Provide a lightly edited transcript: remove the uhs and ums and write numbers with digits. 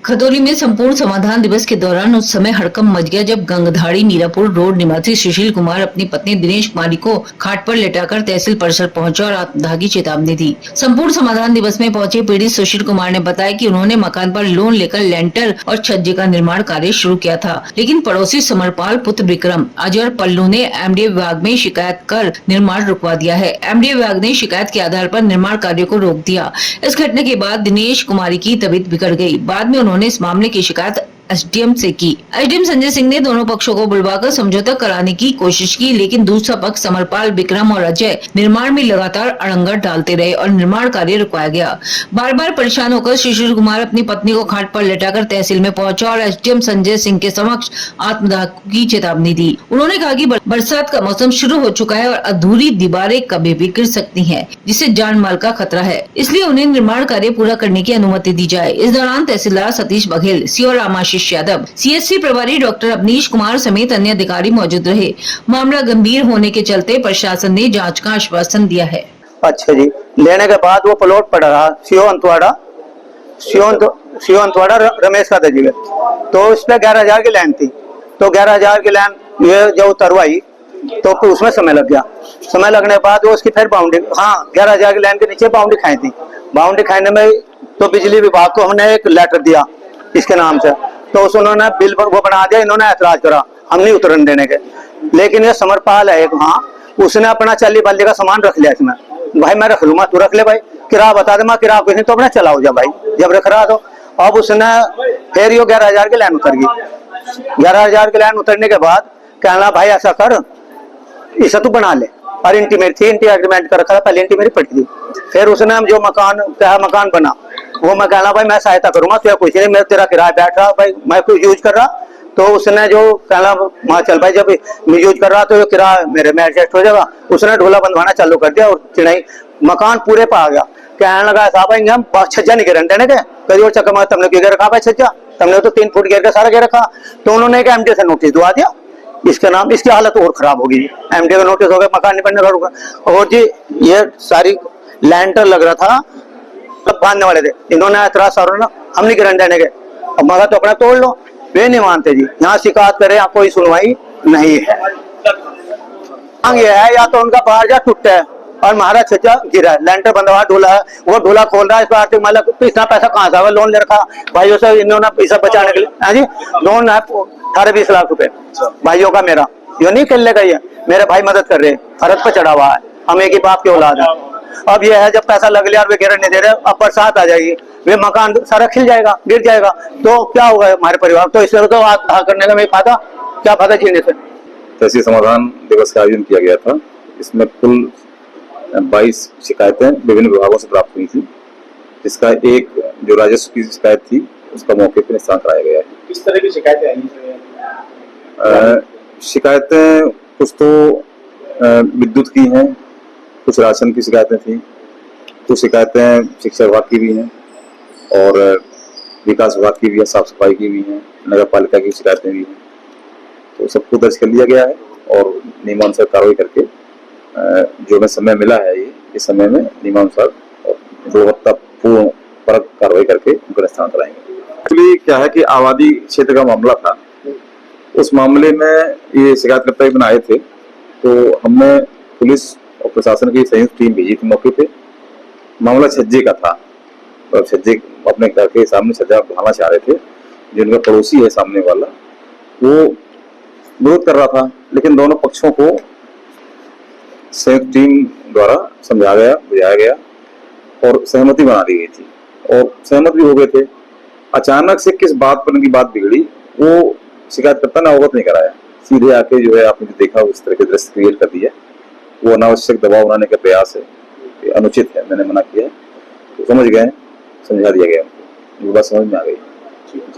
खतौली में संपूर्ण समाधान दिवस के दौरान उस समय हड़कंप मच गया जब गंगधाड़ी मीरापुर रोड निवासी सुशील कुमार अपनी पत्नी दिनेश कुमारी को खाट पर लेटाकर तहसील परिसर पहुंचा और आत्मदाह की चेतावनी दी। संपूर्ण समाधान दिवस में पहुंचे पीड़ित सुशील कुमार ने बताया कि उन्होंने मकान पर लोन लेकर लेंटर और छज्जे का निर्माण कार्य शुरू किया था, लेकिन पड़ोसी समरपाल पुत्र विक्रम अजय पल्लू ने एमडीए विभाग में शिकायत कर निर्माण रुकवा दिया है। एमडीए विभाग ने शिकायत के आधार पर निर्माण कार्य को रोक दिया। इस घटना के बाद दिनेश कुमारी की तबीयत बिगड़ गई। बाद में उन्होंने इस मामले की शिकायत एसडीएम से की। एसडीएम संजय सिंह ने दोनों पक्षों को बुलवाकर समझौता कराने की कोशिश की, लेकिन दूसरा पक्ष समरपाल, विक्रम और अजय निर्माण में लगातार अड़ंगा डालते रहे और निर्माण कार्य रुकवाया गया। बार बार परेशान होकर सुशील कुमार अपनी पत्नी को खाट पर लेटाकर तहसील में पहुंचा और एसडीएम संजय सिंह के समक्ष आत्मदाह की चेतावनी दी। उन्होंने कहा कि बरसात का मौसम शुरू हो चुका है और अधूरी दीवारें कभी भी गिर सकती है, जिससे जान माल का खतरा है, इसलिए उन्हें निर्माण कार्य पूरा करने की अनुमति दी जाए। इस दौरान तहसीलदार सतीश बघेल, सीओ रामाशीष यादव, सीएससी प्रभारी डॉक्टर अवनीश कुमार समेत अन्य अधिकारी मौजूद रहे। मामला गंभीर होने के चलते प्रशासन ने जांच का आश्वासन दिया है। अच्छा जी, लेने के बाद वो प्लॉट पड़ा रहा सीओ अंतवाड़ा रमेश का जी, तो इस पे 11,000 की लैंड थी, तो 11,000 की लैंड ये जो उतरवाई तो उसमें समय लग गया। समय लगने के बाद वो उसकी फिर बाउंड्री 11,000 की लैंड के नीचे बाउंड्री खाई थी। बाउंड्री खाने में तो बिजली विभाग को हमने एक लेटर दिया इसके नाम से, तो उन्होंने बिल वो बना दिया। इन्होंने ऐतराज करा, हम नहीं उतरन देने के, लेकिन ये समरपाल है एक उसने अपना 40-42 का सामान रख लिया इसमें। भाई मैं रख लूंगा, तू रख ले भाई, किराया बता दे, मैं किराया कुछ नहीं तो अपने चलाओ जा भाई, जब रख रहा तो। अब उसने फिर ये 11,000 की लाइन उतर गई। 11,000 की लाइन उतरने के बाद कहना भाई ऐसा कर, इसे तू बना ले, और इंटीमेट थी, इंटी एग्रीमेंट कर रखा था, पहले इंटीमेट पड़ी थी। फिर उसने जो मकान बना वो मैं कहना भाई मैं सहायता करूंगा, तो कुछ नहीं, मैं तेरा किराया बैठ रहा भाई, मैं कुछ यूज कर रहा, तो उसने जो कहना वहां चल भाई, जब यूज कर रहा तो किराया मेरे में एडजस्ट हो जाएगा। उसने ढोला बंधवाना चालू कर दिया और चिड़ाई मकान पूरे पे आ गया। कहने लगा साहब हम छज्जा नहीं गिरन देने के, कभी और चक्कर तुमने क्यों गिर रखा भाई छज्जा, तुमने तो 3 फुट गिर के सारा गिर रखा। तो उन्होंने एक एमडीए से नोटिस दुआ दिया, इसके नाम इसकी हालत और खराब होगी। एमडीए का नोटिस हो गया, मकान नहीं बनने का। और जी ये सारी लैंटर लग रहा था, सब बांधने वाले थे, इन्होंने ऐतराज सारा हम नहीं गिरन देने के, अब मगर तो अपना तोड़ लो। वे नहीं मानते जी, यहाँ शिकायत करे यहाँ कोई सुनवाई नहीं है। ये है या तो उनका बाहर जा टूटा है और हमारा छज्जा गिरा है, लेंटर बंधवा ढोला है, वो ढोला खोल रहा है। इस पर आर्थिक मतलब इतना पैसा कहाँ से, लोन ले रखा भाइयों से, इन्होंने पैसा बचाने के लिए। हाँ जी, लोन है 18-20 लाख रुपए भाइयों का, मेरा यो नहीं खेलने का, ये मेरे भाई मदद कर रहे, फर्ज पे चढ़ा हुआ है, हम एक ही बाप की औलाद है। अब ये है जब पैसा लग लिया और वे गिरन नहीं दे रहे, अब बरसात आ जाएगी, वे मकान सारा खिल जाएगा, गिर जाएगा, तो क्या होगा हमारे परिवार। तो इससे तो करने का मैं फायदा क्या, फायदा जीने से। तहसील समाधान दिवस का आयोजन किया गया था। इसमें कुल 22 शिकायतें विभिन्न विभागों से प्राप्त हुई थी, जिसका एक जो राजस्व की शिकायत थी उसका मौके पर निस्तारण कराया गया है। किस तरह की शिकायतें आई? शिकायतें कुछ तो विद्युत की हैं, कुछ राशन की शिकायतें थी, कुछ शिकायतें शिक्षा विभाग की भी हैं और विकास विभाग की भी है, साफ सफाई की भी हैं, नगर पालिका की शिकायतें भी हैं। तो सबको दर्ज कर लिया गया है और नियमानुसार कार्रवाई करके जो हमें समय मिला है इस समय में नियमानुसार और गुणवत्तापूर्ण परक कार्रवाई करके उनको निस्तारण कराएंगे। एक्चुअली क्या है कि आबादी क्षेत्र का मामला था, उस मामले में ये शिकायतकर्ता एक दिन आए थे, तो हमने पुलिस और प्रशासन की संयुक्त टीम भेजी थी मौके पे। मामला छज्जे का था और छज्जे अपने घर के सामने छज्जा बढ़ाना चाह रहे थे। जिनका पड़ोसी है सामने वाला, वो विरोध कर रहा था, लेकिन दोनों पक्षों को संयुक्त टीम द्वारा समझाया गया, बुझाया गया और सहमति बना दी गई थी और सहमत भी हो गए थे। अचानक से किस बात पर उनकी बात बिगड़ी वो शिकायतकर्ता ने अवगत नहीं कराया, सीधे आके जो है आपने जो देखा उस तरह के दृश्य क्रिएट कर दिया। वो अनावश्यक दबाव बनाने का प्रयास है, अनुचित है, मैंने मना किया है, तो समझ गए, समझा दिया गया, उनको बात समझ में आ गई।